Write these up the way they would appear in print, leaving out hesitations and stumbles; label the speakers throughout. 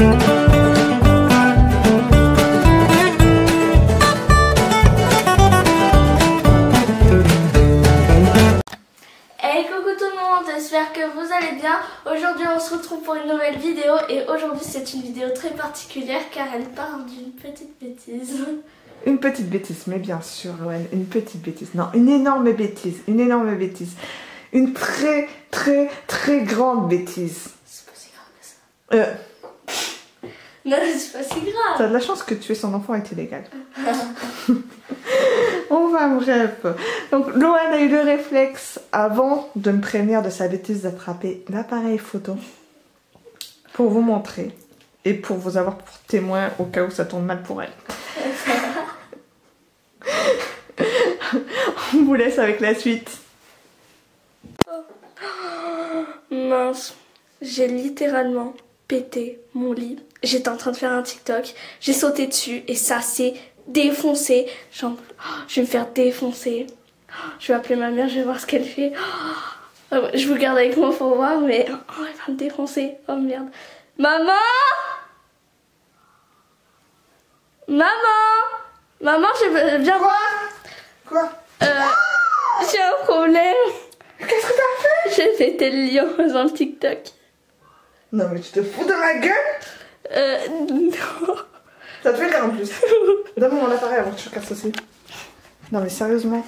Speaker 1: Hey coucou tout le monde, j'espère que vous allez bien. Aujourd'hui on se retrouve pour une nouvelle vidéo et aujourd'hui c'est une vidéo très particulière car elle parle d'une petite bêtise.
Speaker 2: Une petite bêtise, mais bien sûr, Loane, une petite bêtise. Non, une énorme bêtise, une énorme bêtise. Une très, très, très grande bêtise.
Speaker 1: C'est pas si grave que ça. Non, c'est pas si grave.
Speaker 2: T'as de la chance que tuer son enfant est illégal. Enfin bref. Donc Loane a eu le réflexe, avant de me prévenir de sa bêtise, d'attraper l'appareil photo pour vous montrer et pour vous avoir pour témoin au cas où ça tourne mal pour elle. On vous laisse avec la suite.
Speaker 1: Mince, j'ai littéralement pété mon lit. J'étais en train de faire un TikTok, j'ai sauté dessus et ça s'est défoncé. Genre, je vais me faire défoncer. Je vais appeler ma mère, je vais voir ce qu'elle fait. Je vous garde avec moi pour voir, mais elle va me défoncer. Oh merde. Maman! Maman, viens voir.
Speaker 2: Quoi?
Speaker 1: J'ai un problème.
Speaker 2: Qu'est-ce que t'as fait?
Speaker 1: J'ai pété le lit en faisant le TikTok.
Speaker 2: Non mais tu te fous de ma gueule?
Speaker 1: Non.
Speaker 2: Ça te fait rire en plus. Donne-moi mon appareil avant que tu casses aussi. Non mais sérieusement.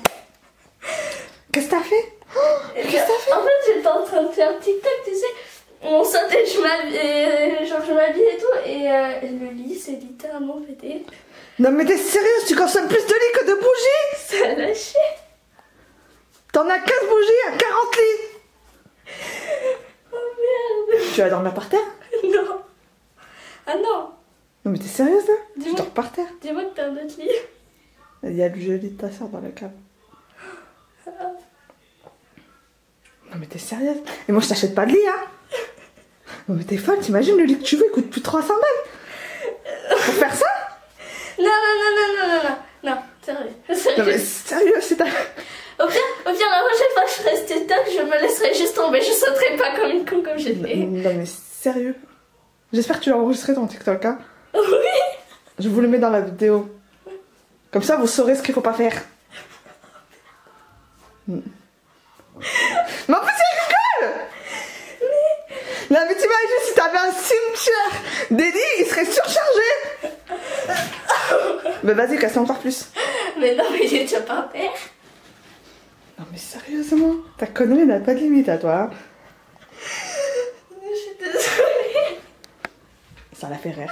Speaker 2: Qu'est-ce que t'as fait? Qu'est-ce que t'as fait?
Speaker 1: En fait j'étais en train de faire TikTok, tu sais. On sautait, je m'habille et tout. Et le lit s'est littéralement pété.
Speaker 2: Non mais t'es sérieuse? Tu consommes plus de lits que de bougies?
Speaker 1: Ça a lâché.
Speaker 2: T'en as 15 bougies à 40 lits.
Speaker 1: Oh merde.
Speaker 2: Tu vas dormir par terre?
Speaker 1: Non. Ah non.
Speaker 2: Non mais t'es sérieuse là? Tu
Speaker 1: Dis-moi.
Speaker 2: dors par terre?
Speaker 1: Dis-moi que t'as un autre lit.
Speaker 2: Il y a le lit de ta soeur dans la cave. Non mais t'es sérieuse? Et moi je t'achète pas de lit hein? Non mais t'es folle, t'imagines le lit que tu veux il coûte plus de 300 balles? Pour faire ça?
Speaker 1: Non, sérieux.
Speaker 2: Non mais sérieux, c'est ta...
Speaker 1: Au pire, la prochaine fois que je ferai ce TikTok, je me laisserai juste tomber, je sauterai pas comme une con comme j'ai fait.
Speaker 2: Non mais sérieux? J'espère que tu l'as enregistré ton TikTok hein?
Speaker 1: Oui.
Speaker 2: Je vous le mets dans la vidéo. Comme ça vous saurez ce qu'il faut pas faire. Mais en plus il rigole! Non mais t'imagines si t'avais un cimetière des lits, il serait surchargé! Bah vas-y, casse encore plus.
Speaker 1: Mais non, mais il est déjà par terre.
Speaker 2: Non mais sérieusement, ta connerie n'a pas de limite à toi. Hein.
Speaker 1: Je suis désolée.
Speaker 2: Ça la fait rire.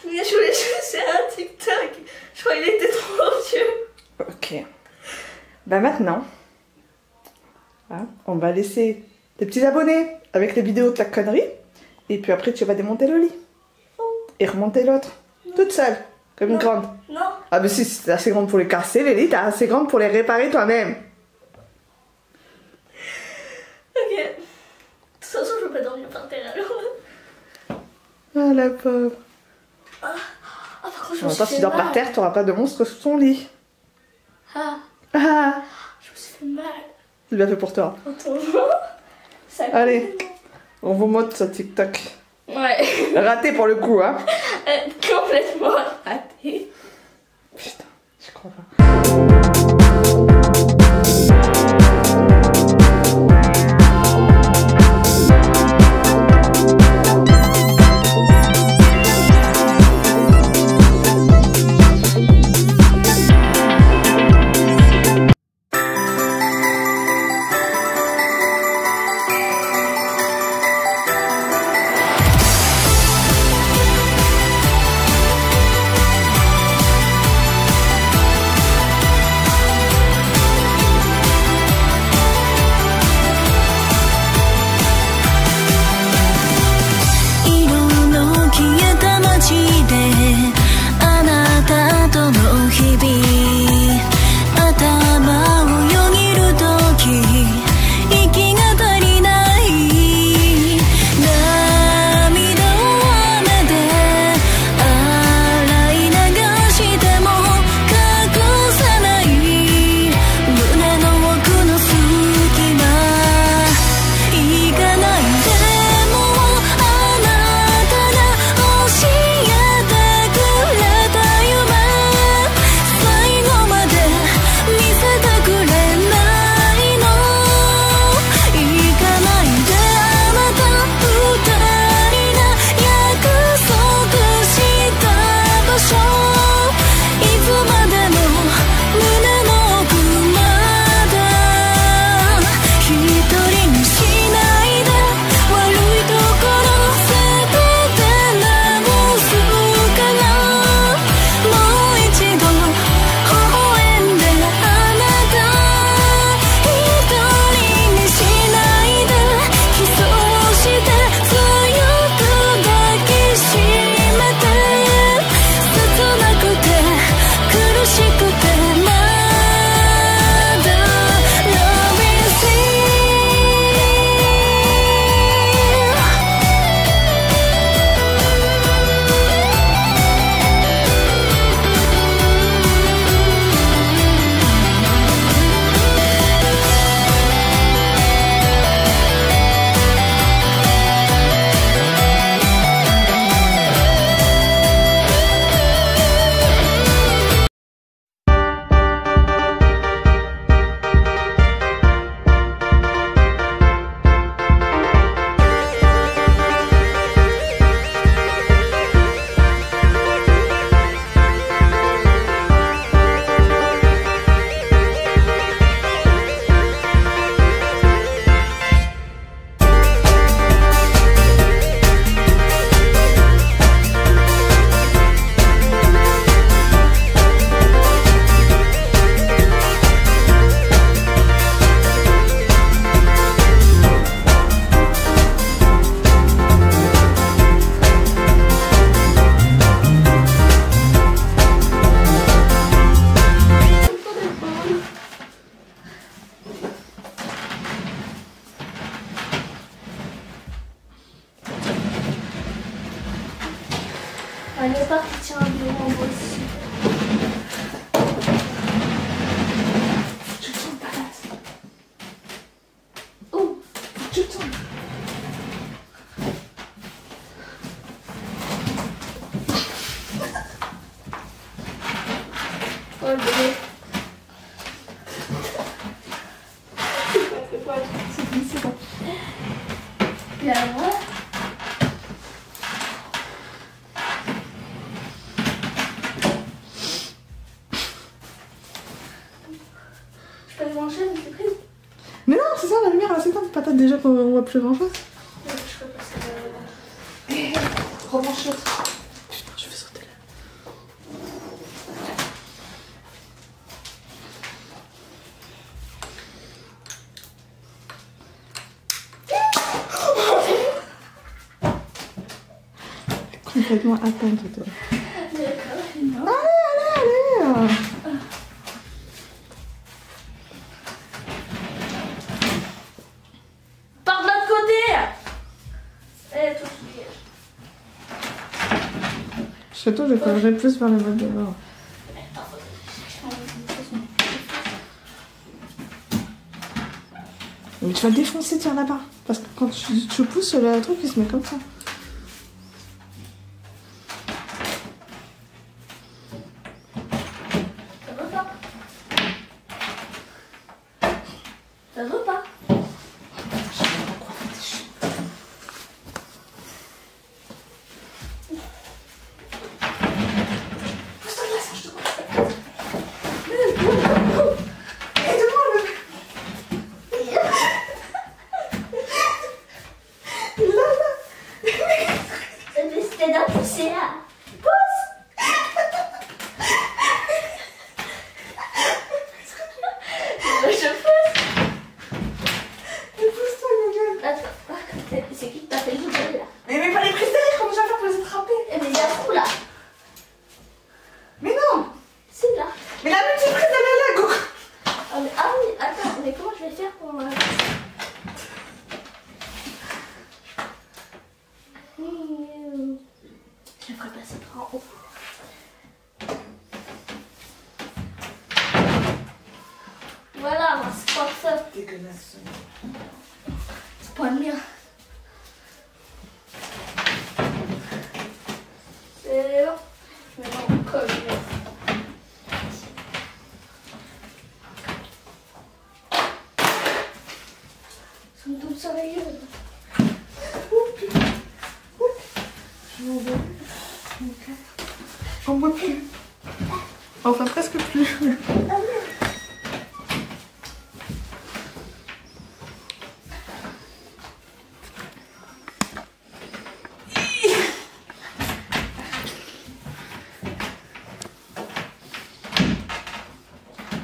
Speaker 1: Mais je voulais juste faire un TikTok. Je croyais qu'il était trop vieux.
Speaker 2: Ok. Bah maintenant, hein, on va laisser tes petits abonnés avec les vidéos de ta connerie. Et puis après tu vas démonter le lit. Et remonter l'autre. Toute seule. Comme une grande.
Speaker 1: Non.
Speaker 2: Ah mais si, t'es assez grande pour les casser, les lits, t'es assez grande pour les réparer toi-même.
Speaker 1: Ok. De toute façon, je veux pas dormir par terre alors.
Speaker 2: Ah la pauvre.
Speaker 1: Ah, par contre, je
Speaker 2: En
Speaker 1: me
Speaker 2: même
Speaker 1: suis
Speaker 2: temps,
Speaker 1: fait
Speaker 2: si tu dors
Speaker 1: mal.
Speaker 2: par terre, t'auras pas de monstre sous ton lit.
Speaker 1: Ah,
Speaker 2: Ah,
Speaker 1: je me suis fait mal.
Speaker 2: c'est bien fait pour toi.
Speaker 1: Autrement, ça
Speaker 2: Allez, on vous montre ce TikTok.
Speaker 1: Ouais.
Speaker 2: Raté pour le coup, hein.
Speaker 1: Complètement raté.
Speaker 2: Putain, je crois pas.
Speaker 1: Un léopard qui tient un bureau en bois aussi.
Speaker 2: Tu tournes pas là.
Speaker 1: Oh,
Speaker 2: Tu tournes.
Speaker 1: oh le bébé.
Speaker 2: C'est bon.
Speaker 1: Et alors moi je peux le manger, mais c'est prise.
Speaker 2: Mais non, c'est ça la lumière, là, c'est pas patate déjà qu'on voit plus grand chose.
Speaker 1: Je peux passer
Speaker 2: Revanche l'autre. Putain, je vais sauter là. Complètement atteinte, toi.
Speaker 1: D'accord, non.
Speaker 2: Allez.
Speaker 1: Par de l'autre côté. Eh, toi, tu dégages.
Speaker 2: Surtout, je collerai plus vers le bas de bord. Mais tu vas le défoncer, tiens là-bas. Parce que quand tu pousses le truc, il se met comme ça.
Speaker 1: Ça veut pas. Ça veut pas.
Speaker 2: Je sais pas quoi faire des chiens. Pousse-toi de là, ça, je te vois. Aide-moi, le bébé.
Speaker 1: Mais c'était d'un pousser là. Pousse. Je pousse.
Speaker 2: Pousse-toi, ma gueule.
Speaker 1: Attends, c'est qui qui t'a fait le double là?
Speaker 2: Mais pas les prises derrière, comment je vais faire pour les attraper?
Speaker 1: Mais il y a un trou là.
Speaker 2: Mais non.
Speaker 1: C'est là.
Speaker 2: Mais la petite prise, elle est là, Coco.
Speaker 1: Ah oui, attends, mais comment je vais faire pour... Je ferai passer par en haut. Voilà, c'est pas ça.
Speaker 2: Dégueulasse.
Speaker 1: C'est pas le mien. C'est bon. Maintenant, on colle. Ça me tombe sur la gueule.
Speaker 2: Je m'en vais. Ok. On voit plus. Enfin, presque plus.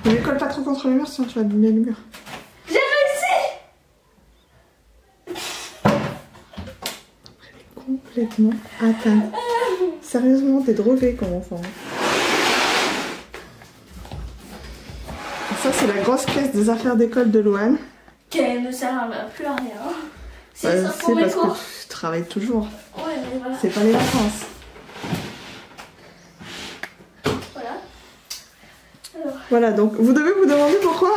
Speaker 2: Ne colle pas trop contre le mur, sinon tu vas abîmer le mur.
Speaker 1: J'ai réussi!
Speaker 2: Complètement atteinte. Sérieusement, t'es droguée comme enfant. Ça, c'est la grosse caisse des affaires d'école de Louane.
Speaker 1: Qu'elle ne sert plus à rien. C'est ça
Speaker 2: C'est
Speaker 1: pour mes
Speaker 2: parce
Speaker 1: cours.
Speaker 2: que tu travailles toujours.
Speaker 1: Ouais, mais voilà.
Speaker 2: C'est pas les vacances.
Speaker 1: Voilà. Alors,
Speaker 2: Voilà, donc vous devez vous demander pourquoi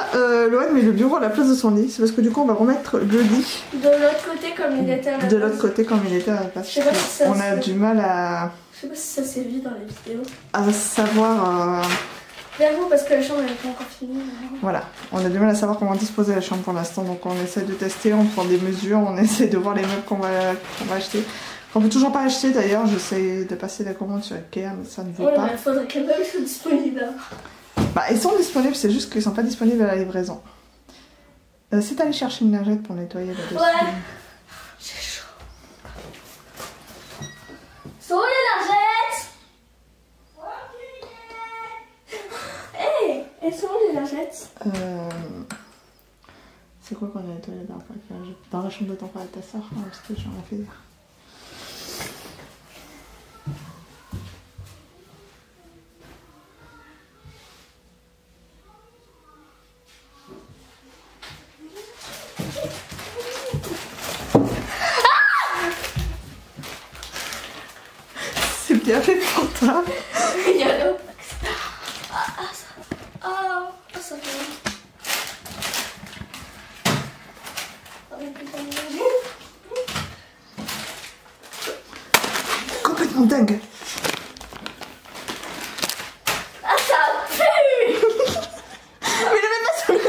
Speaker 2: Louane met le bureau à la place de son lit. C'est parce que du coup, on va remettre le lit
Speaker 1: de l'autre côté, comme il était à la
Speaker 2: de
Speaker 1: base.
Speaker 2: l'autre côté comme il était à la place.
Speaker 1: Je sais pas si ça
Speaker 2: On a
Speaker 1: se-
Speaker 2: du mal à
Speaker 1: Je sais pas si ça s'est vu dans les vidéos.
Speaker 2: savoir.
Speaker 1: Vers vous, parce que la chambre n'est pas encore finie.
Speaker 2: Voilà, on a du mal à savoir comment disposer la chambre pour l'instant. Donc on essaie de tester, on prend des mesures, on essaie de voir les meubles qu'on va acheter. On peut toujours pas acheter d'ailleurs, j'essaie de passer la commande sur Ikea, mais ça ne vaut
Speaker 1: Ouais,
Speaker 2: pas.
Speaker 1: mais il faudrait qu'elle même soit disponible.
Speaker 2: Bah, ils sont disponibles, c'est juste qu'ils sont pas disponibles à la livraison. C'est aller chercher une lingette pour nettoyer là-dessus.
Speaker 1: Ouais. J'ai chaud. Sont où les lingettes? Hey, elles sont où les lingettes?
Speaker 2: C'est quoi qu'on a nettoyé la dernière fois? Dans la chambre de ton frère et ta soeur, parce que j'en ai fait dire. bien fait pour toi.
Speaker 1: Il y a le... ça fait mal.
Speaker 2: Complètement dingue.
Speaker 1: Ah, ça pue.
Speaker 2: Mais il avait pas sur le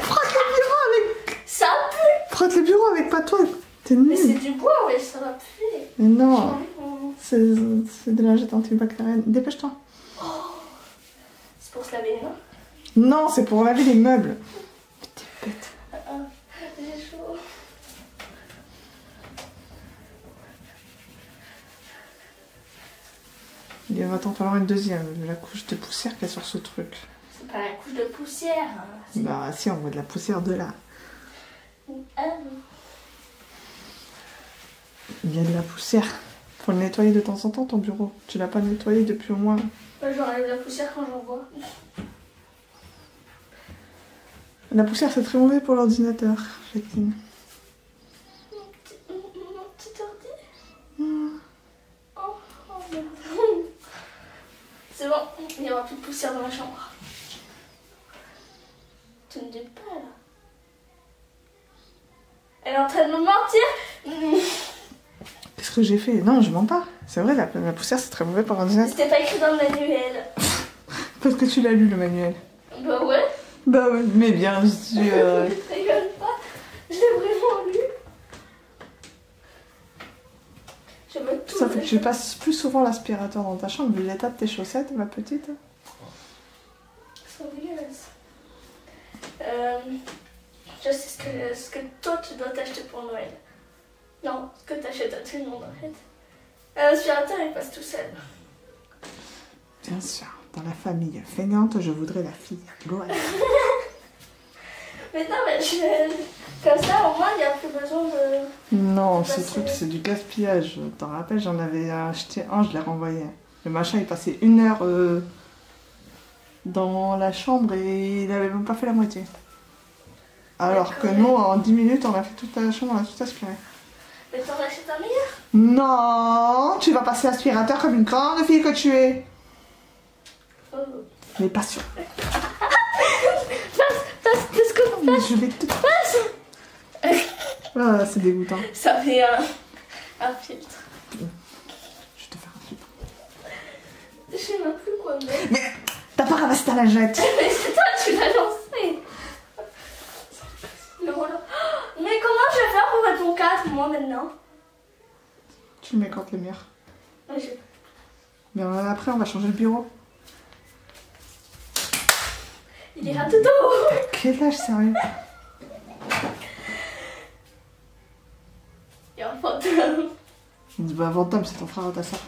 Speaker 2: Frotte le bureau avec...
Speaker 1: Ça pue.
Speaker 2: Frotte le bureau avec pas toi. T'es
Speaker 1: Mais c'est
Speaker 2: nul.
Speaker 1: du bois, ouais, ça va puer.
Speaker 2: Mais non. C'est de la jette antibactérienne. Dépêche-toi.
Speaker 1: C'est pour se laver les mains.
Speaker 2: Non, c'est pour laver les meubles. T'es bête.
Speaker 1: J'ai chaud.
Speaker 2: Il va t'en falloir une deuxième. La couche de poussière qu'il y a sur ce truc.
Speaker 1: C'est pas la couche de poussière.
Speaker 2: Bah si, on voit de la poussière de là. Il y a de la poussière. Faut le nettoyer de temps en temps ton bureau. Tu l'as pas nettoyé depuis au moins...
Speaker 1: J'enlève la poussière quand j'en vois.
Speaker 2: La poussière c'est très mauvais pour l'ordinateur, Jacqueline.
Speaker 1: Mon petit ordi. Oh merde. C'est bon, il n'y aura plus de poussière dans ma chambre. Tu ne dis pas là. Elle est en train de me mentir.
Speaker 2: Qu'est-ce que j'ai fait? Non, je mens pas. C'est vrai, la poussière c'est très mauvais pour l'ordinateur.
Speaker 1: C'était pas écrit dans le manuel.
Speaker 2: Parce que tu l'as lu le manuel.
Speaker 1: Bah ouais.
Speaker 2: Bah ouais, mais bien sûr.
Speaker 1: Je rigole pas. Je l'ai vraiment lu. Je me tout.
Speaker 2: Ça fait que tu passes plus souvent l'aspirateur dans ta chambre vu l'état de tes chaussettes, ma petite.
Speaker 1: C'est dégueulasse. Je sais ce que toi tu dois t'acheter pour Noël. Non, ce que t'achètes à tout le monde en fait. L'aspirateur il passe tout seul.
Speaker 2: Bien sûr, dans la famille feignante, je voudrais la fille. Go ahead.
Speaker 1: Mais non, mais comme ça au moins il n'y a plus besoin de...
Speaker 2: Non, ce truc c'est du gaspillage. T'en rappelles, j'en avais acheté un, je l'ai renvoyé. Le machin il passait 1 heure dans la chambre et il avait même pas fait la moitié. Alors que nous, en 10 minutes, on a fait toute la chambre, on a tout aspiré.
Speaker 1: Mais t'en achètes un meilleur?
Speaker 2: Non, tu vas passer l'aspirateur comme une grande fille que tu es.
Speaker 1: Oh.
Speaker 2: Mais pas sûr.
Speaker 1: Passe, qu'est-ce qu'on passe?
Speaker 2: Je vais tout... Ah, c'est dégoûtant.
Speaker 1: Ça fait un filtre.
Speaker 2: Je vais te faire un filtre.
Speaker 1: Je sais même plus quoi mettre.
Speaker 2: Mais t'as pas ramassé ta lingette.
Speaker 1: Mais c'est toi, tu l'as lancé. Le rouleau. Mais comment je vais faire pour mettre mon cadre, moi, maintenant?
Speaker 2: Tu le mets contre le mur.
Speaker 1: Ouais,
Speaker 2: Mais après, on va changer le bureau.
Speaker 1: il ira tout haut.
Speaker 2: T'as quel âge, sérieux?
Speaker 1: Il y a un fantôme.
Speaker 2: Il dit, bah, Fantôme, c'est ton frère ou ta soeur.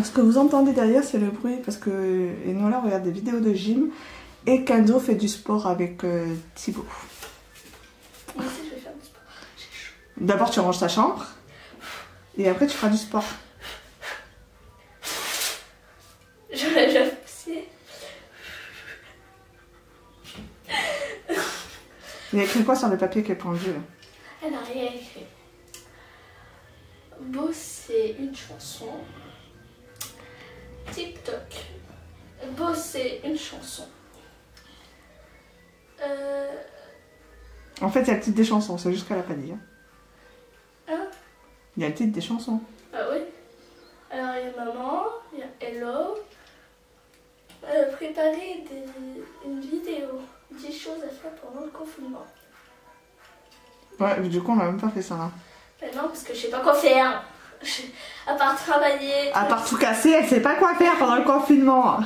Speaker 2: Ce que vous entendez derrière, c'est le bruit parce que Enola regarde des vidéos de gym et Kenzo fait du sport avec Thibaut.
Speaker 1: Moi aussi, je vais faire du sport. J'ai chaud.
Speaker 2: D'abord, tu ranges ta chambre et après, tu feras du sport.
Speaker 1: Je vais pousser.
Speaker 2: Il y a écrit quoi sur le papier qui est pendu là?
Speaker 1: Elle n'a rien écrit. Bosser une chanson. TikTok. Bosser une chanson.
Speaker 2: En fait, il y a le titre des chansons, c'est juste qu'elle a pas dit.
Speaker 1: Hein?
Speaker 2: Il y a le titre des chansons.
Speaker 1: Ah oui. Alors il y a maman, il y a Hello. Préparer une vidéo. 10 choses à faire pendant le confinement.
Speaker 2: Ouais, mais du coup, on n'a même pas fait ça. Hein.
Speaker 1: Ben non, parce que je sais pas quoi faire. À part travailler.
Speaker 2: À part tout casser, elle sait pas quoi faire pendant le confinement.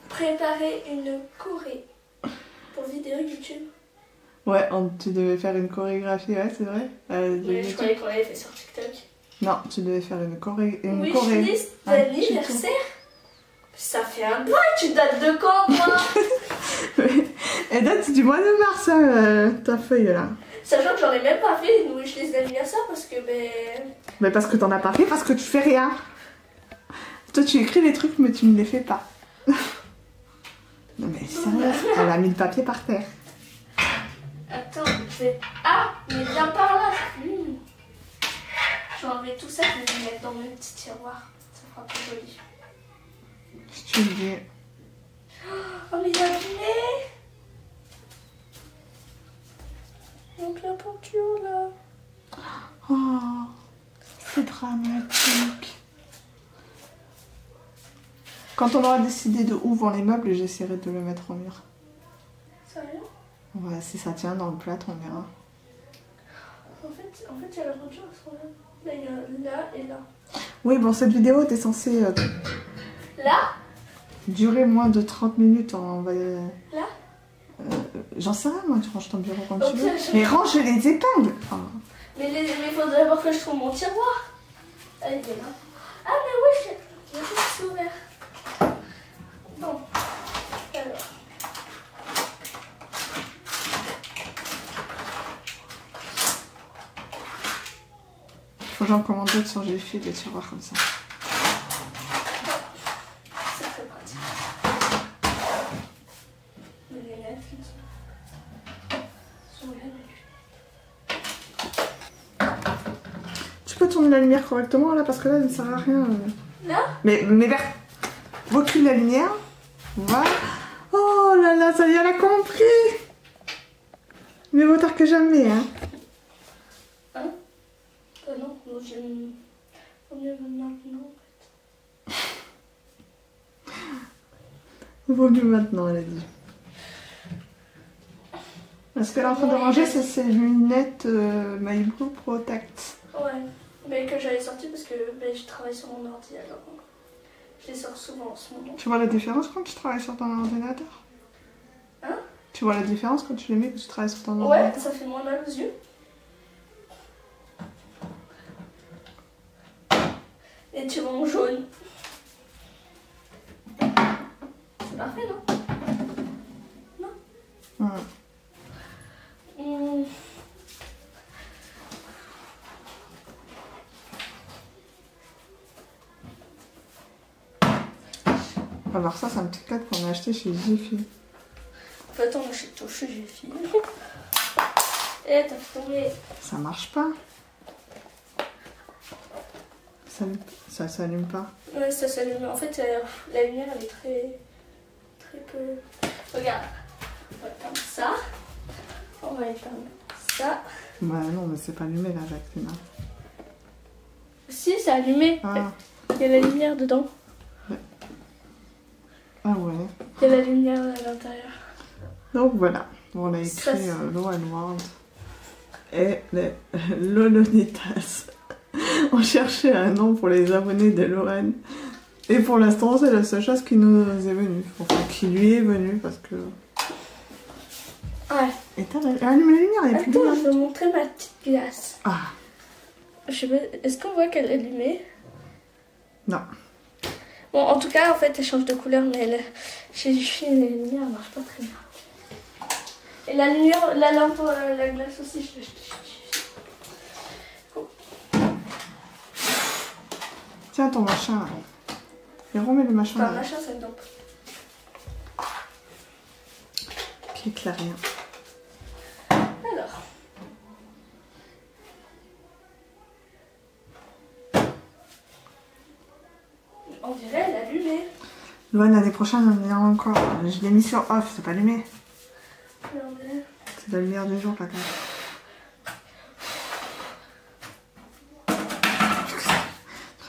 Speaker 1: Préparer une choré pour vidéo YouTube.
Speaker 2: Ouais, tu devais faire une chorégraphie, ouais, c'est vrai.
Speaker 1: Mais je croyais qu'on l'avait fait sur TikTok.
Speaker 2: Non, tu devais faire une choré.
Speaker 1: Wishlist d'anniversaire. Ça fait un bail, tu dates de quand, moi?
Speaker 2: Elle date du mois de mars, hein, ta feuille là.
Speaker 1: Sachant que j'en ai même pas fait une wishlist d'anniversaire parce que
Speaker 2: Mais parce que t'en as pas fait, parce que tu fais rien. Toi tu écris les trucs mais tu ne les fais pas. Non mais sérieux, elle a mis le papier par terre.
Speaker 1: Attends. Je vais... Ah, mais viens par là. Je vais enlever tout ça, je vais le mettre dans mon petit tiroir. Ça fera plus joli.
Speaker 2: Si tu le dis.
Speaker 1: Oh, mais il a abîmé. Donc la peinture là.
Speaker 2: Oh, c'est dramatique. Quand on aura décidé de où vont les meubles, j'essaierai de le mettre au mur.
Speaker 1: Sérieux?
Speaker 2: Ouais, si ça tient dans le plâtre, on verra.
Speaker 1: En fait, il y a la peinture, elles sont là. Là, il y a là et là.
Speaker 2: Oui, bon, cette vidéo était censée
Speaker 1: Là?
Speaker 2: durer moins de 30 minutes. On va...
Speaker 1: Là?
Speaker 2: J'en sais rien, moi, tu ranges ton bureau comme
Speaker 1: Donc,
Speaker 2: tu veux. Mais range les épingles. Enfin,
Speaker 1: Mais il faut d'abord que je trouve mon tiroir. Ah, il est là. Ah, mais oui, c'est ouvert. Bon. Alors.
Speaker 2: faut que j'en commande d'autres sur Jiffy, des tiroirs comme ça.
Speaker 1: C'est très pratique. Les lunettes, sont là,
Speaker 2: Tu peux tourner la lumière correctement là parce que là, elle ne sert à rien.
Speaker 1: Là?
Speaker 2: Mais vers... recule la lumière. Voilà. Oh là là, ça y est, elle a compris. Mieux vaut tard que jamais, hein.
Speaker 1: Hein? Non, j'ai... Faut mieux maintenant, en fait.
Speaker 2: Vaut mieux maintenant, elle a dit. Ce qu'elle est en train de ranger, c'est ses lunettes My Blue Protect.
Speaker 1: Ouais, mais que j'avais sorti parce que je travaille sur mon ordi alors. Je les sors souvent en ce moment.
Speaker 2: Tu vois la différence quand tu travailles sur ton ordinateur?
Speaker 1: Hein?
Speaker 2: Tu vois la différence quand tu les mets que tu travailles sur ton
Speaker 1: Ouais,
Speaker 2: ordinateur?
Speaker 1: ça fait moins mal aux yeux. Et tu vois mon jaune. C'est parfait, non? Non?
Speaker 2: Ouais. Alors ça, c'est un petit cadre qu'on a acheté chez Jiffy.
Speaker 1: En fait, on achète tout chez Jiffy. Eh, t'as fait tomber.
Speaker 2: Ça marche pas. Ça s'allume pas.
Speaker 1: Ouais, ça s'allume. En fait, la lumière, elle est très peu... Regarde. On va éteindre ça. On va éteindre ça.
Speaker 2: Bah non, mais c'est pas allumé là, Jacqueline.
Speaker 1: Si, c'est allumé.
Speaker 2: Ah.
Speaker 1: Il y a la lumière dedans.
Speaker 2: Ah ouais.
Speaker 1: Il y a la lumière à l'intérieur.
Speaker 2: Donc voilà. Bon, on a écrit Loan World et les Lolonitas. On cherchait un nom pour les abonnés de Loan. Et pour l'instant, c'est la seule chose qui nous est venue. Enfin, qui lui est venue parce que...
Speaker 1: Ouais.
Speaker 2: Et t'as allumé la lumière, il n'y a plus de
Speaker 1: Attends,
Speaker 2: lumière.
Speaker 1: je vais montrer ma petite glace.
Speaker 2: Ah.
Speaker 1: Je sais pas, est-ce qu'on voit qu'elle est allumée?
Speaker 2: Non.
Speaker 1: Bon, en tout cas, en fait, elle change de couleur, mais chez Jiffy, la lumière marche pas très bien. Et la lumière, la lampe, la glace aussi, je l'ai acheté chez Jiffy. Bon.
Speaker 2: Tiens, ton machin là. Et remets le machin
Speaker 1: Enfin,
Speaker 2: là.
Speaker 1: machin, c'est une lampe.
Speaker 2: Qui éclaire rien.
Speaker 1: Alors. On dirait elle est allumée.
Speaker 2: Loan, l'année prochaine, on y a encore. Je l'ai mis sur off, c'est pas allumé. C'est la lumière du jour là quand même.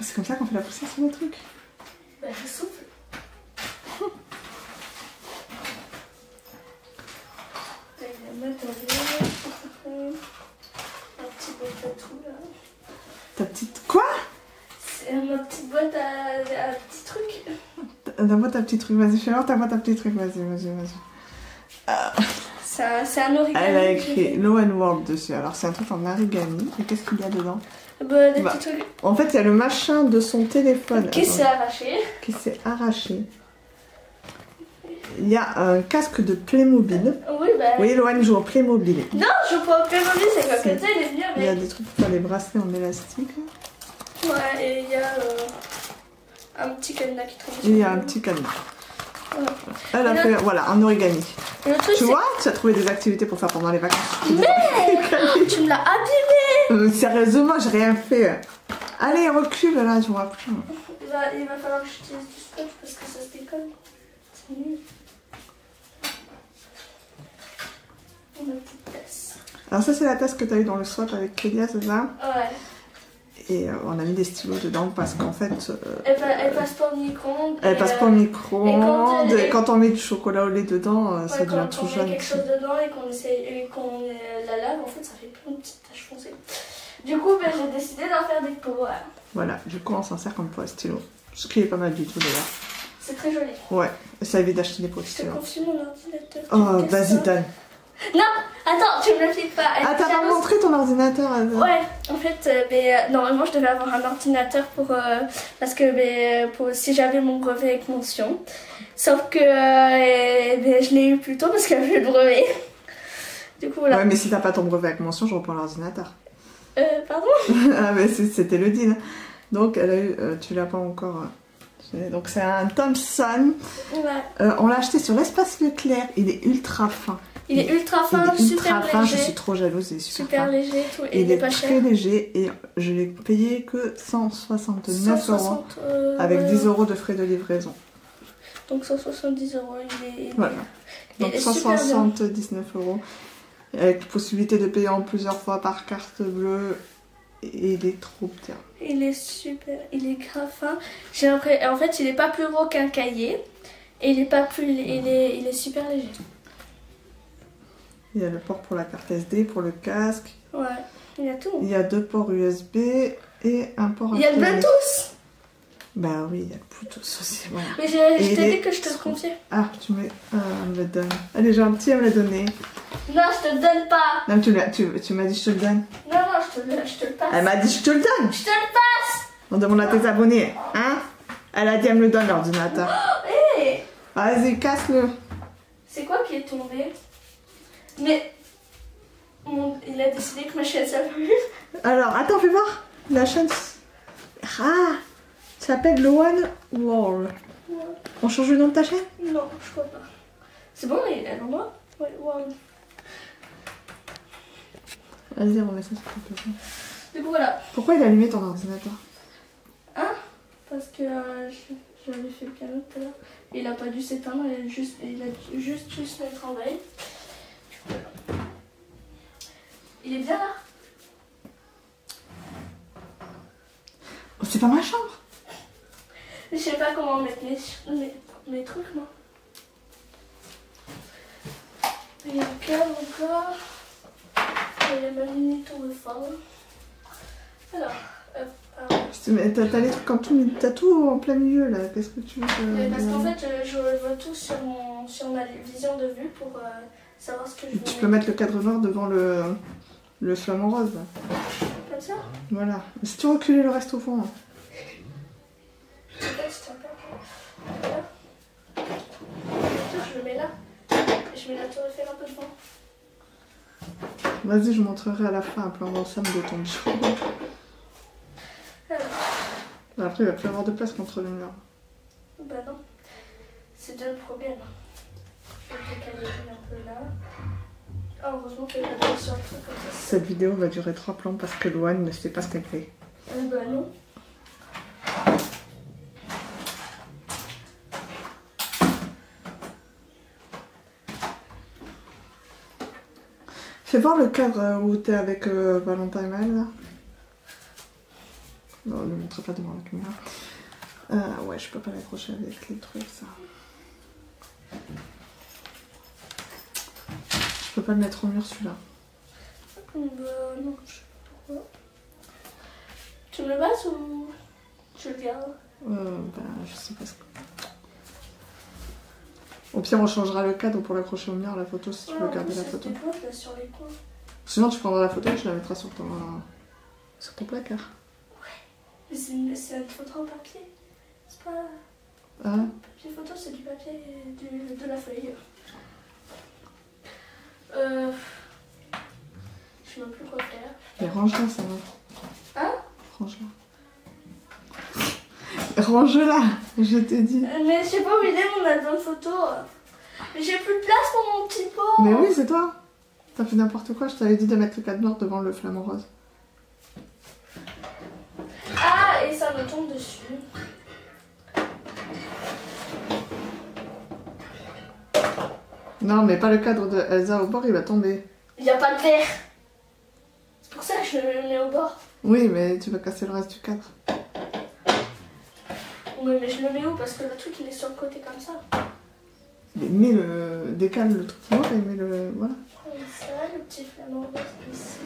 Speaker 2: C'est comme ça qu'on fait la poussière sur le truc.
Speaker 1: Bah, je souffle. Ma petite boîte à tout là.
Speaker 2: Ta petite... Quoi?
Speaker 1: C'est ma petite boîte à petits trucs.
Speaker 2: Ta boîte à petits trucs, vas-y, fais voir ta boîte à petits trucs, vas-y.
Speaker 1: C'est un origami.
Speaker 2: Elle a écrit Loan World dessus, alors c'est un truc en origami. Et qu'est-ce qu'il y a dedans?
Speaker 1: Bah, des petits trucs.
Speaker 2: En fait, il y a le machin de son téléphone.
Speaker 1: Qui s'est arraché.
Speaker 2: Qui s'est arraché. Il y a un casque de Playmobil.
Speaker 1: Oui, bah.
Speaker 2: Oui, Loan joue au Playmobil.
Speaker 1: Non, je joue pas au Playmobil, c'est comme que ça, il est venu avec.
Speaker 2: Il y a des trucs pour faire les bracelets en élastique.
Speaker 1: Ouais, et il y a un petit cadenas qui traîne.
Speaker 2: Et il y a un petit cadenas.
Speaker 1: Voilà.
Speaker 2: Elle a fait, voilà, un origami.
Speaker 1: Et le truc,
Speaker 2: Tu vois, tu as trouvé des activités pour faire pendant les vacances.
Speaker 1: mais tu me l'as abîmé.
Speaker 2: Sérieusement, j'ai rien fait. Allez, recule là, tu vois plus.
Speaker 1: Il va falloir que j'utilise du scotch parce que ça se décolle. C'est nul. Ma petite tasse.
Speaker 2: Alors ça, c'est la tasse que tu as eu dans le swap avec Kélia, c'est ça?
Speaker 1: Ouais.
Speaker 2: Et on a mis des stylos dedans parce qu'en fait...
Speaker 1: Elle passe pas au micro-ondes.
Speaker 2: Elle passe pas au micro-ondes.
Speaker 1: et
Speaker 2: Quand on met du chocolat au lait dedans, ça devient tout
Speaker 1: jaune. Quand on met quelque chose dedans et qu'on la lave, en fait, ça fait plein de petites taches foncées. Du coup, ben, j'ai décidé d'en faire des pots.
Speaker 2: Voilà, du coup, on s'en sert comme pot à stylo. Ce qui est pas mal du tout d'ailleurs.
Speaker 1: C'est très joli.
Speaker 2: Ouais, ça évite d'acheter des pots de
Speaker 1: Je te
Speaker 2: stylo.
Speaker 1: confie mon ordinateur.
Speaker 2: Oh, vas-y, Dan.
Speaker 1: Non, attends, tu me le files pas.
Speaker 2: Ah, t'as pas montré ton ordinateur?
Speaker 1: Ouais, en fait, normalement je devais avoir un ordinateur parce que si j'avais mon brevet avec mention. Sauf que je l'ai eu plus tôt parce qu'il y avait le brevet. Du coup, voilà.
Speaker 2: Ouais, mais si t'as pas ton brevet avec mention, je reprends l'ordinateur.
Speaker 1: Pardon?
Speaker 2: Ah, mais c'était le deal. Donc, elle a eu, tu l'as pas encore. Donc, c'est un Thomson.
Speaker 1: Ouais.
Speaker 2: On l'a acheté sur l'espace Leclerc. Il est ultra fin.
Speaker 1: Il est ultra fin,
Speaker 2: il est
Speaker 1: super
Speaker 2: ultra fin,
Speaker 1: léger.
Speaker 2: Je suis trop jalouse, il est super
Speaker 1: Super
Speaker 2: fin.
Speaker 1: léger et tout. Et
Speaker 2: il est
Speaker 1: pas
Speaker 2: très
Speaker 1: cher.
Speaker 2: léger et je l'ai payé que 169
Speaker 1: 160
Speaker 2: € avec 10 € de frais de livraison.
Speaker 1: Donc 170 €.
Speaker 2: Voilà. Donc 179 € avec possibilité de payer en plusieurs fois par carte bleue. Et il est trop bien.
Speaker 1: Il est super, il est grave fin. J'ai l'impression, en fait, il est pas plus gros qu'un cahier et il est pas plus, il est super léger.
Speaker 2: Il y a le port pour la carte SD, pour le casque.
Speaker 1: Ouais, il y a tout.
Speaker 2: Il y a 2 ports USB et un port HDMI.
Speaker 1: Il y a le Bluetooth.
Speaker 2: Bah oui, il y a le Bluetooth aussi. Voilà.
Speaker 1: Mais je t'ai dit que je te le confiais.
Speaker 2: Ah, tu me... Ah, elle me le donne. Elle est gentille, elle me l'a donné.
Speaker 1: Non, je te le donne pas.
Speaker 2: Non, tu m'as dit je te le donne.
Speaker 1: Non, je te le passe.
Speaker 2: Elle m'a dit je te le donne.
Speaker 1: Je te le passe.
Speaker 2: On demande à tes abonnés, hein? Elle a dit elle me le donne l'ordinateur.
Speaker 1: Oh, hey.
Speaker 2: Vas-y, casse-le.
Speaker 1: C'est quoi qui est tombé? Mais il a décidé que ma chaise a plu.
Speaker 2: Alors, attends, fais voir. La chaîne... Ah, ça s'appelle Loan Wall.
Speaker 1: Ouais.
Speaker 2: On change le nom de ta chaîne?
Speaker 1: Non, je crois pas. C'est bon, elle est en moi? Ouais, wow.
Speaker 2: Vas-y, on met ça sur le bureau.
Speaker 1: Du coup, voilà.
Speaker 2: Pourquoi il a allumé ton ordinateur?
Speaker 1: Hein? Parce que j'avais fait le piano tout à l'heure. Il a pas dû s'éteindre, il a juste dû se mettre en veille. Voilà. Il est bien là?
Speaker 2: Oh, c'est pas ma chambre.
Speaker 1: Je sais pas comment mettre mes trucs, moi. Il y a un câble encore. Il y a ma mini tour de forme. Alors,
Speaker 2: T'as les trucs en tout, t'as tout en plein milieu là. Qu'est-ce que tu veux que...
Speaker 1: parce qu'en fait, je vois tout sur ma vision de vue pour savoir ce que je veux.
Speaker 2: Tu peux mettre le cadre noir devant le flamant rose. Là.
Speaker 1: Comme ça?
Speaker 2: Voilà. Si tu recules le reste au fond. Hein.
Speaker 1: Je le mets là. Et je mets la tour Eiffel un peu devant.
Speaker 2: Vas-y, je montrerai à la fin un plan d'ensemble de ton bureau. Après, il va plus avoir de place contre le mur.
Speaker 1: Bah non. C'est déjà le problème. Je vais caler un peu là. Oh, heureusement qu'elle a pas sur le truc comme ça.
Speaker 2: Cette vidéo va durer 3 plans parce que Loane ne sait pas ce qu'elle fait.
Speaker 1: Bah non.
Speaker 2: Fais voir le cadre où t'es avec Valentin et Maël là. Non, ne montre pas devant la caméra. Ouais, je peux pas l'accrocher avec les trucs ça. Je peux pas le mettre au mur celui-là.
Speaker 1: Bah non, je sais pas pourquoi. Tu me le passes ou je le garde?
Speaker 2: Bah, je sais pas ce que... Au pire, on changera le cadre pour l'accrocher au mur, la photo, si tu veux garder la photo.
Speaker 1: Là, sur les coins.
Speaker 2: Sinon, tu prendras la photo et tu la mettras sur ton placard.
Speaker 1: Ouais, mais c'est une photo en papier. C'est pas...
Speaker 2: Ah.
Speaker 1: Papier photo, c'est du papier de la feuille. Je sais même plus quoi faire.
Speaker 2: Mais range-la, ça va.
Speaker 1: Hein?
Speaker 2: Range-la. Range-la, je te dis.
Speaker 1: Mais je sais pas où il est mon album photo. Mais j'ai plus de place pour mon petit
Speaker 2: Mais oui, c'est toi. T'as fait n'importe quoi, je t'avais dit de mettre le cadre noir devant le flamant rose.
Speaker 1: Ah, et ça me tombe dessus.
Speaker 2: Non, mais pas le cadre de Elsa au bord, il va tomber.
Speaker 1: Il n'y a pas de verre. C'est pour ça que je le mets au bord.
Speaker 2: Oui, mais tu vas casser le reste du cadre.
Speaker 1: Oui, mais je le mets où? Parce que le truc, il est sur le côté comme ça.
Speaker 2: Mais mets le... décale le truc noir et mets le... voilà.
Speaker 1: Comme ça, le petit flamant rose ici.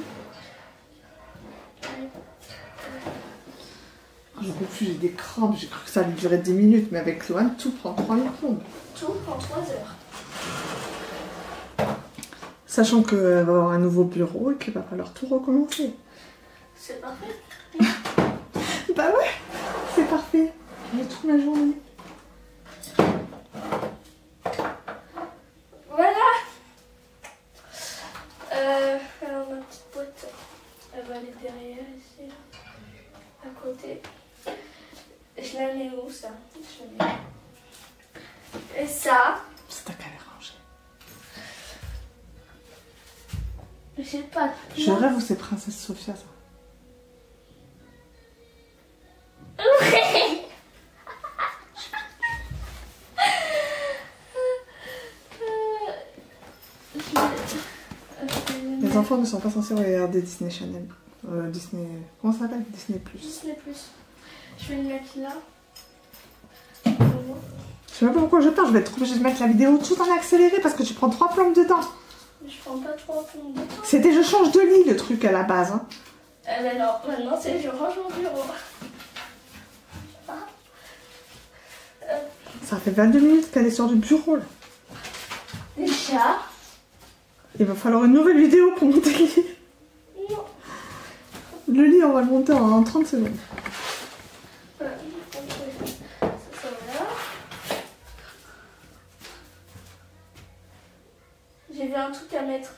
Speaker 2: Je peux plus, j'ai des crampes, j'ai cru que ça allait durer 10 minutes, mais avec Loane, tout prend 3 minutes.
Speaker 1: Tout prend 3 heures.
Speaker 2: Sachant qu'elle va avoir un nouveau bureau et qu'il va falloir tout recommencer.
Speaker 1: C'est parfait.
Speaker 2: Bah ouais, c'est parfait. J'ai toute ma journée.
Speaker 1: Voilà. Alors ma petite boîte, elle va aller derrière ici, à côté. Je la mets où ça? Je la mets. Et ça.
Speaker 2: C'est ta qu'à les ranger.
Speaker 1: J'ai pas.
Speaker 2: Je rêve où c'est Princesse Sophia ça. Les enfants ne sont pas censés regarder Disney Channel. Disney... Comment ça s'appelle? Disney+.
Speaker 1: Disney+. Je vais le mettre là.
Speaker 2: Je sais même pas pourquoi je parle, je vais être obligée de mettre la vidéo tout en accéléré parce que tu prends 3 plombes dedans.
Speaker 1: Je prends pas 3 plombes dedans.
Speaker 2: C'était je change de lit le truc à la base. Hein.
Speaker 1: Eh ben non, maintenant c'est je range mon bureau.
Speaker 2: Ça fait 22 minutes qu'elle est sur du bureau là.
Speaker 1: Déjà.
Speaker 2: Il va falloir une nouvelle vidéo pour monter le lit.
Speaker 1: Non.
Speaker 2: Le lit on va le monter en 30 secondes.
Speaker 1: Ça va. J'ai vu un truc à mettre.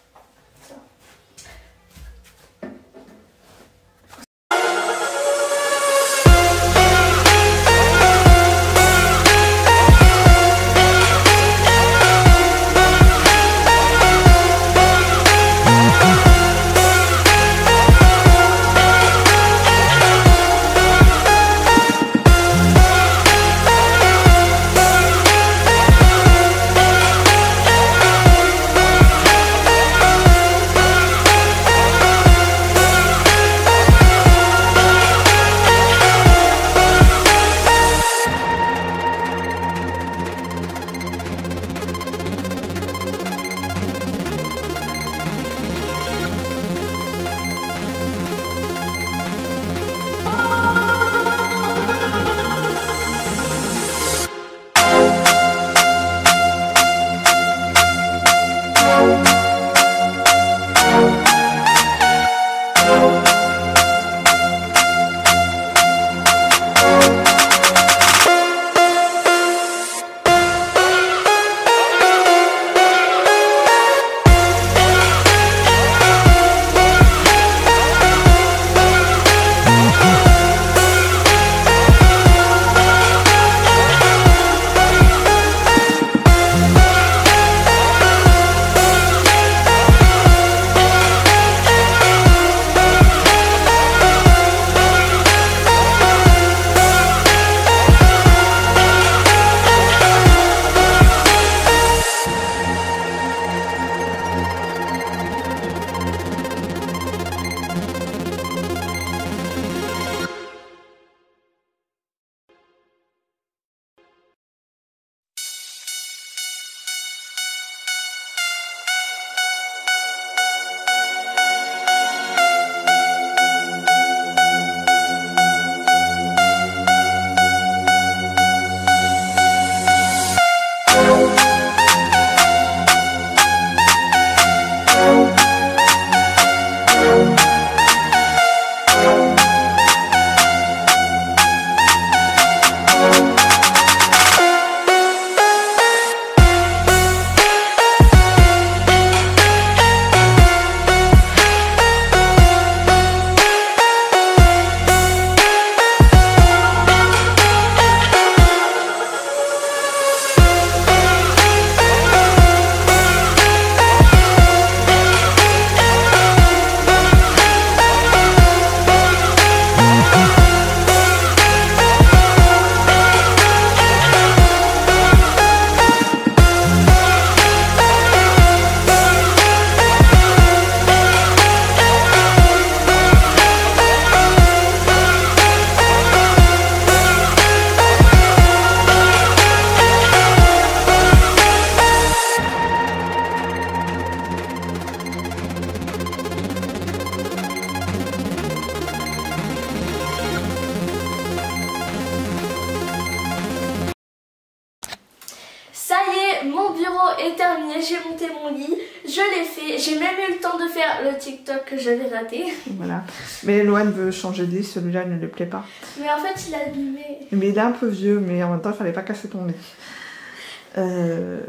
Speaker 1: j'ai monté mon lit, je l'ai fait, j'ai même eu le temps de faire le TikTok que j'avais raté.
Speaker 2: Voilà. Mais Loane veut changer de lit, celui-là ne lui plaît pas.
Speaker 1: Mais en fait, il a abîmé.
Speaker 2: Mais il est un peu vieux, mais en même temps, il fallait pas casser ton lit.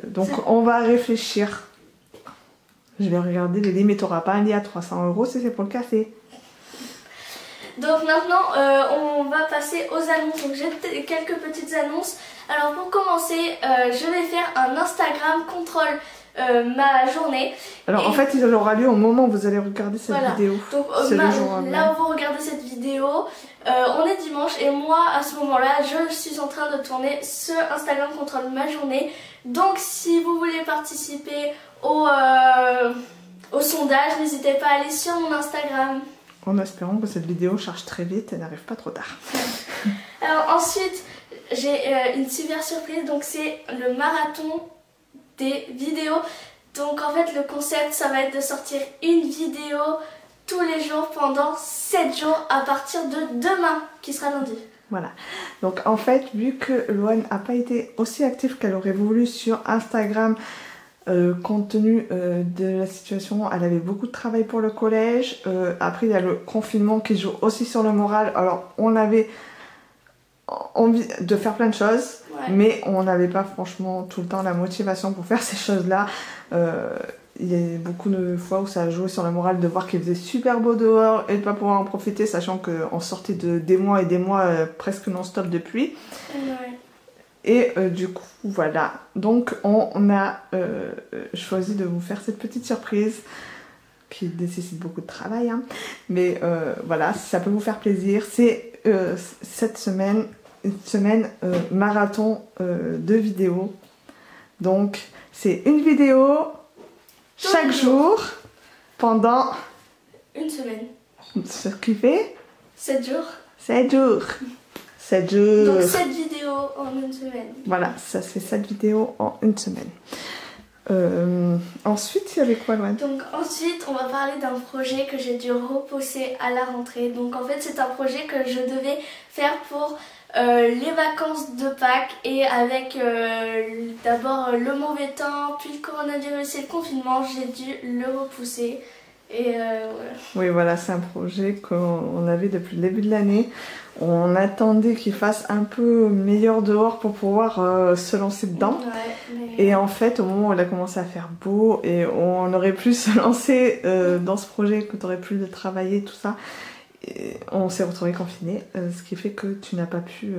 Speaker 2: Donc, on va réfléchir. Je vais regarder les lits, mais t'auras pas un lit à 300 € si c'est pour le casser.
Speaker 1: Donc maintenant, on va passer aux annonces. Donc j'ai quelques petites annonces. Alors pour commencer, je vais faire un Instagram contrôle ma journée.
Speaker 2: Alors en fait, il aura lieu au moment où vous allez regarder cette vidéo.
Speaker 1: Donc là où vous regardez cette vidéo, on est dimanche et moi à ce moment-là, je suis en train de tourner ce Instagram contrôle ma journée. Donc si vous voulez participer au sondage, n'hésitez pas à aller sur mon Instagram.
Speaker 2: En espérant que cette vidéo charge très vite et n'arrive pas trop tard.
Speaker 1: Alors ensuite, j'ai une super surprise, donc c'est le marathon des vidéos. Donc en fait le concept ça va être de sortir une vidéo tous les jours pendant 7 jours à partir de demain qui sera lundi.
Speaker 2: Voilà, donc en fait vu que Loane n'a pas été aussi active qu'elle aurait voulu sur Instagram, compte tenu de la situation, elle avait beaucoup de travail pour le collège. Après il y a le confinement qui joue aussi sur le moral. Alors on avait envie de faire plein de choses, mais on n'avait pas franchement tout le temps la motivation pour faire ces choses là. Il y a beaucoup de fois où ça a joué sur le moral de voir qu'il faisait super beau dehors et de ne pas pouvoir en profiter, sachant qu'on sortait de des mois et des mois presque non-stop de pluie. Et du coup voilà, donc on a choisi de vous faire cette petite surprise qui nécessite beaucoup de travail, hein. Mais voilà, si ça peut vous faire plaisir, c'est cette semaine une semaine marathon de vidéos. Donc c'est une vidéo chaque jour pendant
Speaker 1: une semaine.
Speaker 2: Ce qui fait
Speaker 1: 7 jours.
Speaker 2: 7 jours. 7 jours.
Speaker 1: Donc 7 vidéos en une semaine.
Speaker 2: Voilà, ça fait 7 vidéos en une semaine. Ensuite, il y avait quoi, Loane?
Speaker 1: Donc ensuite, on va parler d'un projet que j'ai dû repousser à la rentrée. Donc en fait, c'est un projet que je devais faire pour les vacances de Pâques et avec d'abord le mauvais temps, puis le coronavirus et le confinement, j'ai dû le repousser. Et voilà.
Speaker 2: Oui, voilà, c'est un projet qu'on avait depuis le début de l'année. On attendait qu'il fasse un peu meilleur dehors pour pouvoir se lancer dedans. Et en fait, au moment où il a commencé à faire beau et on aurait pu se lancer dans ce projet, que tu aurais pu le travailler, tout ça, et on s'est retrouvés confinés, ce qui fait que tu n'as pas pu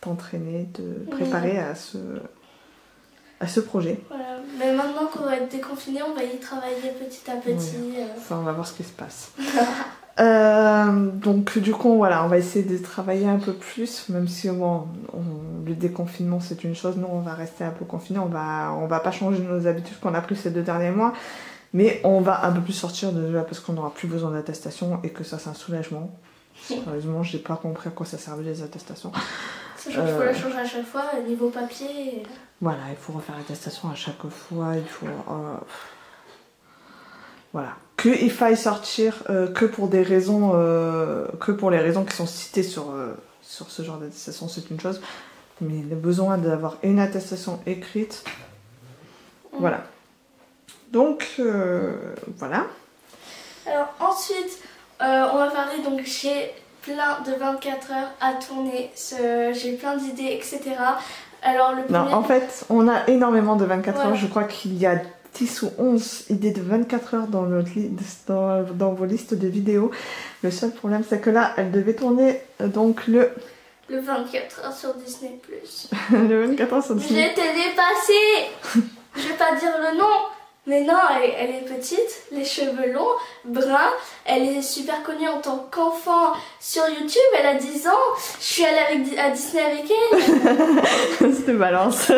Speaker 2: t'entraîner, te préparer à ce projet.
Speaker 1: Voilà. Mais maintenant qu'on va être déconfiné, on va y travailler petit à petit.
Speaker 2: Oui. Enfin, on va voir ce qui se passe. Donc du coup voilà, on va essayer de travailler un peu plus, même si bon, le déconfinement c'est une chose, nous on va rester un peu confinés, on va pas changer nos habitudes qu'on a pris ces 2 derniers mois, mais on va un peu plus sortir déjà parce qu'on n'aura plus besoin d'attestation et que ça c'est un soulagement. Sérieusement, j'ai pas compris à quoi ça servait les attestations.
Speaker 1: Sachant qu'il faut la changer à chaque fois, niveau papier.
Speaker 2: Voilà, il faut refaire l'attestation à chaque fois, il faut... Voilà. Qu'il faille sortir que pour des raisons, que pour les raisons qui sont citées sur ce genre d'attestation, c'est une chose. Mais le besoin d'avoir une attestation écrite, voilà. Donc, voilà.
Speaker 1: Alors ensuite, on va parler, donc j'ai plein de 24 heures à tourner, j'ai plein d'idées, etc. Alors le premier...
Speaker 2: Non, en fait, on a énormément de 24 heures, je crois qu'il y a 10 ou 11 idées de 24 heures dans vos listes de vidéos. Le seul problème, c'est que là, elle devait tourner donc le
Speaker 1: 24 heures sur Disney+.
Speaker 2: Le 24 heures sur Disney+.
Speaker 1: J'ai été dépassée. Je vais pas dire le nom, mais non, elle est petite, les cheveux longs, bruns. Elle est super connue en tant qu'enfant sur YouTube. Elle a 10 ans. Je suis allée à Disney avec elle.
Speaker 2: C'était balance.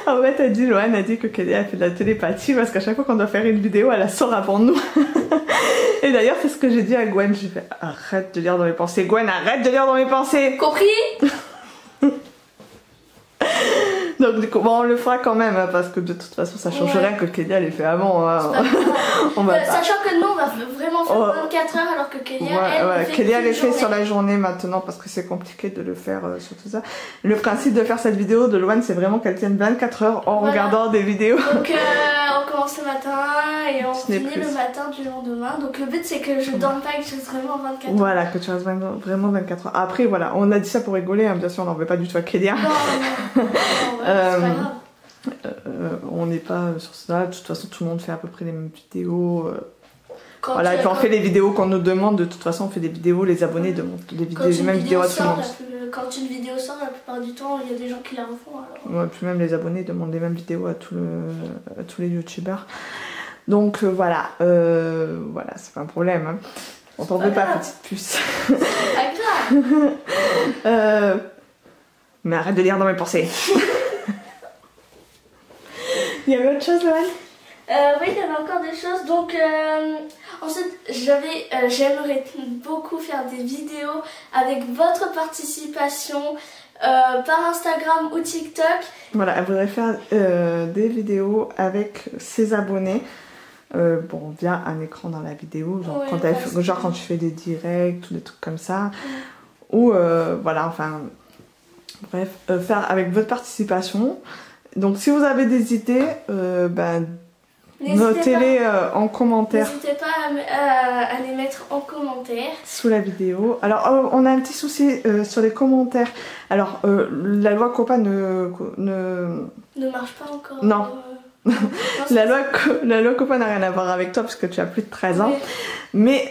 Speaker 2: En fait, Loane a dit que Kelly a fait de la télépathie parce qu'à chaque fois qu'on doit faire une vidéo, elle la sort avant nous. Et d'ailleurs, c'est ce que j'ai dit à Gwen. J'ai fait arrête de lire dans mes pensées. Gwen, arrête de lire dans mes pensées.
Speaker 1: Compris?
Speaker 2: Donc du coup, bon, on le fera quand même, hein, parce que de toute façon, ça change rien que Kélia l'ait fait avant. Hein.
Speaker 1: On va sachant que nous, on va vraiment faire 24 heures, alors que Kélia,
Speaker 2: Kélia l'ait fait sur la journée maintenant, parce que c'est compliqué de le faire sur tout ça. Le principe de faire cette vidéo de Loane, c'est vraiment qu'elle tienne 24 heures en regardant des vidéos.
Speaker 1: Donc on commence le matin et on finit le matin du lendemain. Donc le but, c'est que je dorme pas et que je reste vraiment 24 heures.
Speaker 2: Voilà, que tu restes vraiment 24 heures. Après, voilà, on a dit ça pour rigoler, hein, bien sûr, on n'en veut pas du tout à Kélia.
Speaker 1: Non, c'est pas grave.
Speaker 2: On n'est pas sur ça. De toute façon, tout le monde fait à peu près les mêmes vidéos. Voilà, et puis on fait les vidéos qu'on nous demande. De toute façon, on fait des vidéos, les abonnés demandent les mêmes vidéos à tout le monde.
Speaker 1: Quand une vidéo sort, la plupart du temps, il y a des gens qui la refont. Alors.
Speaker 2: Ouais, puis même les abonnés demandent les mêmes vidéos à tous les youtubeurs. Donc voilà, c'est pas un problème. Hein. On t'en veut pas, petite puce.
Speaker 1: C'est pas grave.
Speaker 2: Mais arrête de lire dans mes pensées. Il y avait autre chose, Loane?
Speaker 1: Oui, il y avait encore des choses. Donc, ensuite, j'aimerais beaucoup faire des vidéos avec votre participation par Instagram ou TikTok. Voilà,
Speaker 2: elle voudrait faire des vidéos avec ses abonnés. Bon, via un écran dans la vidéo, genre, quand tu fais des directs ou des trucs comme ça. Ou, voilà, enfin, bref, faire avec votre participation. Donc, si vous avez des idées, notez-les en commentaire.
Speaker 1: N'hésitez pas à les mettre en commentaire.
Speaker 2: Sous la vidéo. Alors, on a un petit souci sur les commentaires. Alors, la loi COPPA ne
Speaker 1: marche pas encore.
Speaker 2: Non. La loi COPPA n'a rien à voir avec toi parce que tu as plus de 13 ans. Oui. Mais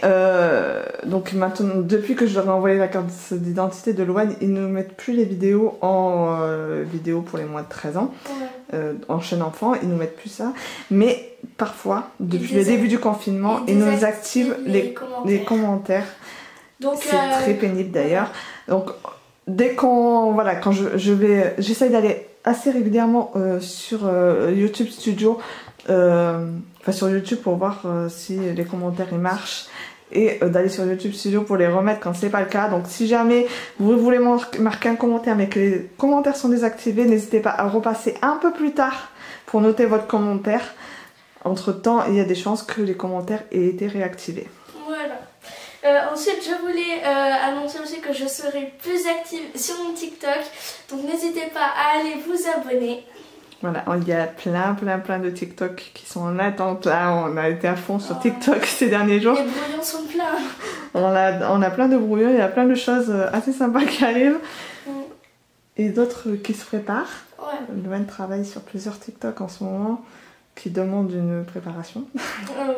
Speaker 2: donc maintenant, depuis que je leur ai envoyé la carte d'identité de Loane, ils ne mettent plus les vidéos en vidéo pour les moins de 13 ans. Ouais. En chaîne enfant, ils ne mettent plus ça. Mais parfois, depuis le début du confinement, ils nous activent les commentaires. C'est très pénible d'ailleurs. Donc dès qu'on... Voilà, quand j'essaye d'aller assez régulièrement sur YouTube Studio, enfin sur YouTube pour voir si les commentaires ils marchent, et d'aller sur YouTube Studio pour les remettre quand c'est pas le cas. Donc si jamais vous voulez marquer un commentaire mais que les commentaires sont désactivés, n'hésitez pas à repasser un peu plus tard pour noter votre commentaire. Entre temps, il y a des chances que les commentaires aient été réactivés.
Speaker 1: Voilà. Ensuite, je voulais annoncer aussi que je serai plus active sur mon TikTok. Donc n'hésitez pas à aller vous abonner.
Speaker 2: Voilà, il y a plein de TikTok qui sont en attente. Là, on a été à fond sur TikTok ces derniers jours.
Speaker 1: Les brouillons sont pleins.
Speaker 2: On a plein de brouillons, il y a plein de choses assez sympas qui arrivent. Et d'autres qui se préparent. Ouais. Loane travaille sur plusieurs TikTok en ce moment qui demandent une préparation.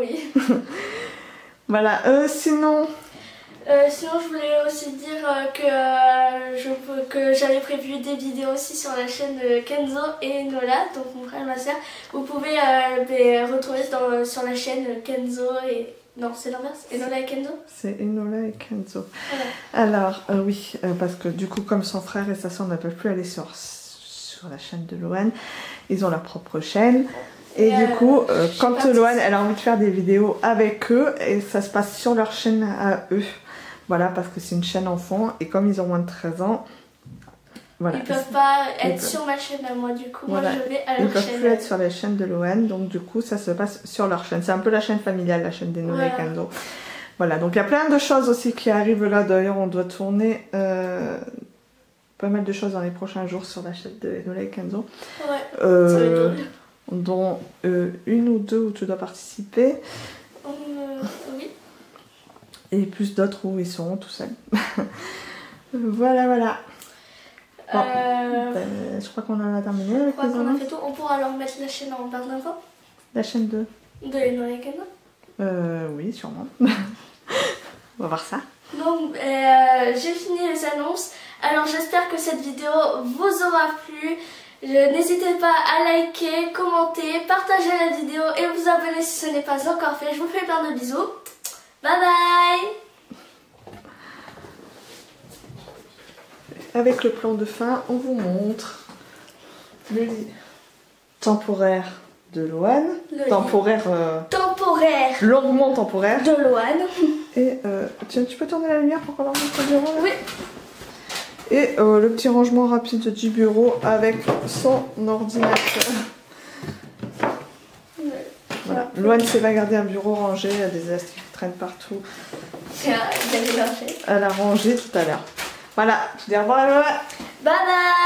Speaker 1: Oui.
Speaker 2: Voilà, sinon...
Speaker 1: Sinon, je voulais aussi dire que j'avais prévu des vidéos aussi sur la chaîne de Kenzo et Enola, donc mon frère et ma soeur. Vous pouvez les retrouver sur la chaîne Kenzo et... Non, c'est l'inverse, Enola et Kenzo.
Speaker 2: C'est Enola et Kenzo. Voilà. Alors, oui, parce que du coup, comme son frère et sa soeur ne peuvent plus aller sur la chaîne de Loane, ils ont leur propre chaîne. Et du coup, quand Loane elle a envie de faire des vidéos avec eux, et ça se passe sur leur chaîne à eux. Voilà, parce que c'est une chaîne enfant, et comme ils ont moins de 13 ans, voilà.
Speaker 1: Ils peuvent pas être sur ma chaîne à moi, du coup, voilà. Moi je vais à leur chaîne.
Speaker 2: Ils peuvent plus être sur la chaîne de Loane, donc du coup ça se passe sur leur chaîne. C'est un peu la chaîne familiale, la chaîne des Noël et Kenzo. Voilà, donc il y a plein de choses aussi qui arrivent là. D'ailleurs, on doit tourner pas mal de choses dans les prochains jours sur la chaîne de Noël et Kenzo. Ouais, ça va être drôle. Dont une ou deux où tu dois participer.
Speaker 1: Oui.
Speaker 2: Et plus d'autres où ils seront tout seuls. Voilà. Bon, je crois qu'on en a terminé avec les
Speaker 1: on a fait tout. On pourra leur mettre la chaîne en barre d'infos.
Speaker 2: La chaîne de
Speaker 1: Enola et Kenzo.
Speaker 2: Oui, sûrement. On va voir ça.
Speaker 1: Donc, j'ai fini les annonces. Alors, j'espère que cette vidéo vous aura plu. N'hésitez pas à liker, commenter, partager la vidéo et vous abonner si ce n'est pas encore fait. Je vous fais plein de bisous. Bye bye.
Speaker 2: Avec le plan de fin, on vous montre le lit temporaire de Loane. Temporaire. Longuement temporaire.
Speaker 1: De Loane.
Speaker 2: Et tu peux tourner la lumière pour qu'on leur montre le bureau là ?
Speaker 1: Oui.
Speaker 2: Et le petit rangement rapide du bureau avec son ordinateur. Voilà. Loane va garder un bureau rangé, il y a des élastiques qui traînent partout.
Speaker 1: Elle
Speaker 2: Elle a rangé tout à l'heure. Voilà, je dis au revoir à Loane.
Speaker 1: Bye bye.